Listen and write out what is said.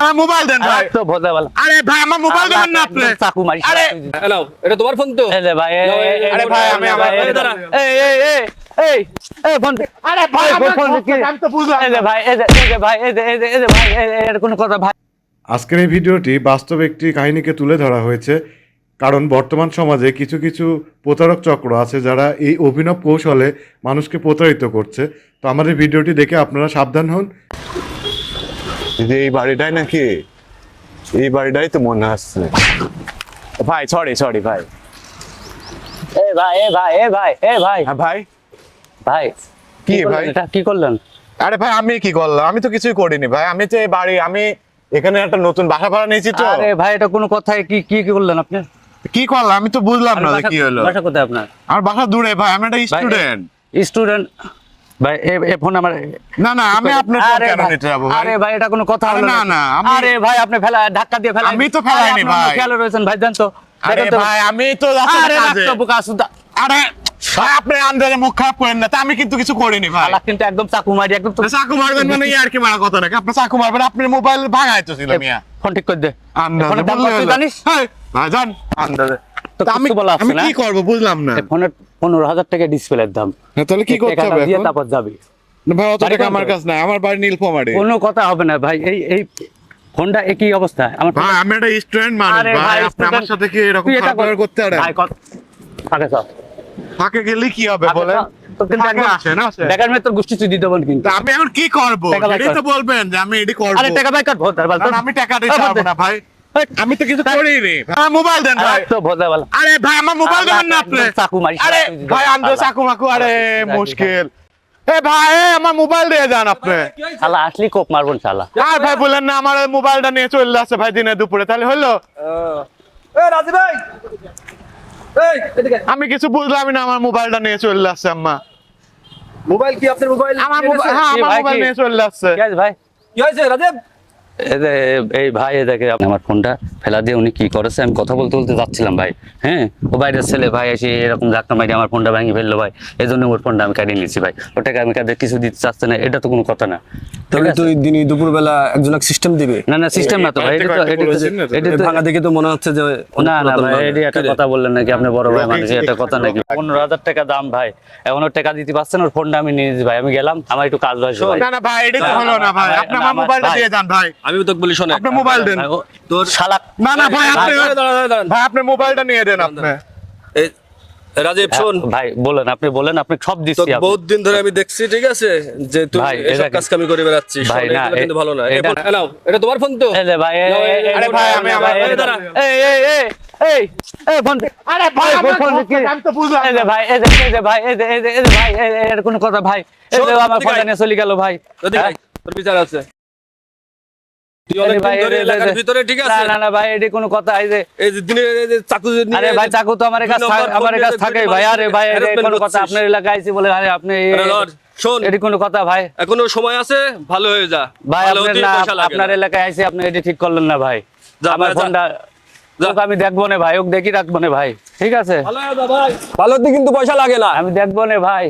আমার মোবাইল দেন ভাই। তো ভোদা বল। আরে ভাই আমার মোবাইল দেন না আপনি। চাকু মারি। আরে নাও, এটা তোমার ফোন তো? এই যে ভাই, আরে ভাই আমি আমার দাঁড়া। এই ফোন। আরে ভাই আমার ফোন কি? আমি তো বুঝলাম এই যে না। ভাই, এই যে ভাই, এই যে ভাই, এর কোনো কথা ভাই। আজকের এই ভিডিওটি বাস্তব একটি কাহিনীকে তুলে ধরা হয়েছে, কারণ বর্তমান সমাজে কিছু কিছু প্রতারক চক্র আছে যারা এই অভিনব কৌশলে মানুষকে প্রতারিত করছে। তো আমাদের ভিডিওটি দেখে আপনারা সাবধান হন। এই বাড়িটাই নাকি? এই বাড়িটাই তো মনে আসছে ভাই। সরি ভাই। এই ভাই, হ্যাঁ ভাই। ভাই কি ভাই? এটা কি করলেন? আরে ভাই আমি কি করলাম? আমি তো কিছুই করিনি ভাই। আমি তো এই বাড়ি, আমি এখানে একটা নতুন বাসা ভাড়া নিয়েছি তো। আরে ভাই এটা কোনো কথাই কি করলেন আপনি? কি করলাম আমি তো বুঝলাম না যে কি হলো। বাসা কোথায় আপনার? আমার বাসা দূরে ভাই, আমি একটা স্টুডেন্ট। স্টুডেন্ট ভাই, এই ফোন আমার। না না আমি আপনার ফোন কেন নিতে যাবো ভাই? আরে ভাই এটা কোনো কথা আরে হলো না, না, আমি- আরে ভাই আপনি ধাক্কা দিয়ে ফেলা। আমি তো ফেলাইনি ভাই। খেয়াল রয়েছেন ভাই, জান তো। আরে দেখেন তো। ভাই আমি তো যাচ্ছি আরে কাজে। রাখতো বুকা সুদা। আরে ভাই আপনি আন্দাজে মুখ খারাপ করেন না, তা আমি কিন্তু কিছু করিনি ভাই। শালা কিন্তু একদম চাকু মারি একদম তো। চাকু মারবেন মানে আর কি মারা কথা নাকি? আপনি চাকু মারবেন, আপনার মোবাইল ভাঙাই তো ছিল মিয়া। ফোন ঠিক করে দে। আন্দাজে ফোনের দাম বললে কত হলো। জানিস? হ্যাঁ, ভাই জান আন্দাজে। তো তা আমি কিছু বলা আছে আমি না? কি করব বুঝলাম না। এই ফোনের 15,000 টাকা ডিসপ্লের দাম। হ্যাঁ, তাহলে কি করতে টাকাটা হবে দিয়ে এখন? তারপর যাবি। না ভাই অত বাড়ি টাকা কোন আমার তো? কাছে নাই, আমার বাড়ি নীলফামারী। কোনো কথা হবে না ভাই। এই ফোনটা একই অবস্থা আমার। ভাই আমি একটা স্টুডেন্ট মানুষ আরে ভাই, আপনি student- আমার সাথে কি এরকম তুই এটা খারাপ ব্যবহার করতে পারেন? ভাই কত আগে সব ফাঁকে গেলে কি হবে বলেন? তো কিন্তু ফাঁকে একদম আসে না আসে? টাকার মেয়ে তোর গোষ্ঠী তুই দিতে পারবি কিন্তু। তা আমি এখন কি করব? টাকা বাই এটাই কর। তো বলবেন যে আমি এডি করব। আরে টাকা বাই কর ভোট দাঁড় না, না, আমি টাকা দিতে পারবো না ভাই। আমি তো কিছু করিনি। আমার মোবাইল দেন ভাই। তো ভোট দাঁড় আরে ভাই আমার মোবাইল দেবেন না আপনি। চাকু মারি। আরে ভাই আন্দো চাকু মাকু, আরে মুশকিল। এ ভাই আমার মোবাইল দিয়ে যান আপনি। শালা আসলি কোপ মারবন শালা। আর ভাই বলেন না আমার মোবাইলটা নিয়ে চলে আসছে ভাই দিনে দুপুরে, তাহলে হলো? এই রাজি ভাই, এই এদিকে। আমি কিছু বুঝলামই না, আমার মোবাইলটা নিয়ে চলে আসছে আম্মা। মোবাইল কি আপনার মোবাইল? আমার মোবাইল, হ্যাঁ কি আমার ভাই, মোবাইল কি? নিয়ে চলে আসছে। কি আছে ভাই? কি হয়েছে রাজীব? এই ভাই দেখে আমার ফোনটা ফেলা দিয়ে উনি কি করেছে, আমি কথা বলতে বলতে যাচ্ছিলাম ভাই। হ্যাঁ ও বাইরের ছেলে ভাই এসে এরকম ধাক্কা মারি আমার ফোনটা ভেঙে ফেললো ভাই। এই জন্য ওর ফোনটা আমি কাটিয়ে নিয়েছি ভাই। ওটাকে আমি কাদের কিছু দিতে চাচ্ছে না, এটা তো কোনো কথা না। তাহলে তুই দিনই দুপুরবেলা একজনক সিস্টেম দিবে? না সিস্টেম না তো ভাই, এটা তো ভাঙা দেখে তো মনে হচ্ছে যে না ভাই, এটি একটা কথা বললেন নাকি আপনি বড় ভাই মানুষ, এটা কথা নাকি? 15,000 টাকা দাম ভাই, এখন ওর টাকা দিতে পারছেন, ওর ফোনটা আমি নিয়ে নিয়েছি ভাই। আমি গেলাম, আমার একটু কাজ রয়েছে ভাই। না না ভাই এটা তো হলো না ভাই, আপনি আমার মোবাইলটা দিয়ে যান ভাই। আমি তোকে বলি শোন, আপনি মোবাইল দেন। ভাই, তোর শালা না না ভাই আপনি দাঁড়ান। ভাই আপনার মোবাইলটা নিয়ে দেন আপনি। এই রাজীব শোন, ভাই বলেন, আপনি বলেন, আপনি সব তোকে দিচ্ছি আপনি। বহুত দিন ধরে আমি দেখছি, ঠিক আছে, যে তুই ভাই, এসব এটা কাজ কামি করে বেড়াচ্ছিস। ভাই, শোন, না, এগুলো কিন্তু ভালো না। এটা- নাও, এটা তোমার ফোন তো? এই যে ভাই, আরে ভাই, আমি আমার- দাঁড়া। এই ফোন। আরে ভাই আমার ফোন ফোন কি? আমি তো বুঝলাম এই যে না। ভাই, এই যে ভাই, এর কোনো কথা ভাই। এই যে শোন, আমার এদিকে ফোনটা আয়। নিয়ে চলে গেল ভাই। এদিকে আয়, তোর বিচার আছে। তুই অনেক ভাই, দিন ধরে এই যে- এলাকার ভিতরে, ঠিক আছে? না ভাই, এটি কোনো কথা? এই যে এই যে দিনে এই যে চাকু যে নিয়ে- আরে ভাই চাকু তো আমার কাছে দুই নম্বর আমার ফোন কাছে নিয়ে থাকে দুই ভাই। নম্বর আরে ভাই, এটি harassment কোনো কথা? করছিস। আপনার এলাকায় আইছি বলে আরে আপনি আরে লর্ড, শোন, এটি কোনো কথা ভাই? এখনো সময় আছে, ভালো হয়ে যা। ভাই ভালো আপনার হতেই না, পয়সা লাগে আপনার না। এলাকায় আইছি, আপনি এটি ঠিক করলেন না ভাই। যা আমার ভাই, যা। ফোনটা যা। ওকে আমি দেখবো না ভাই, ওকে দেখি রাখবো না ভাই, ঠিক আছে? ভালো হয়ে যা ভাই। ভালো হতে কিন্তু পয়সা লাগে না। আমি দেখবো না ভাই।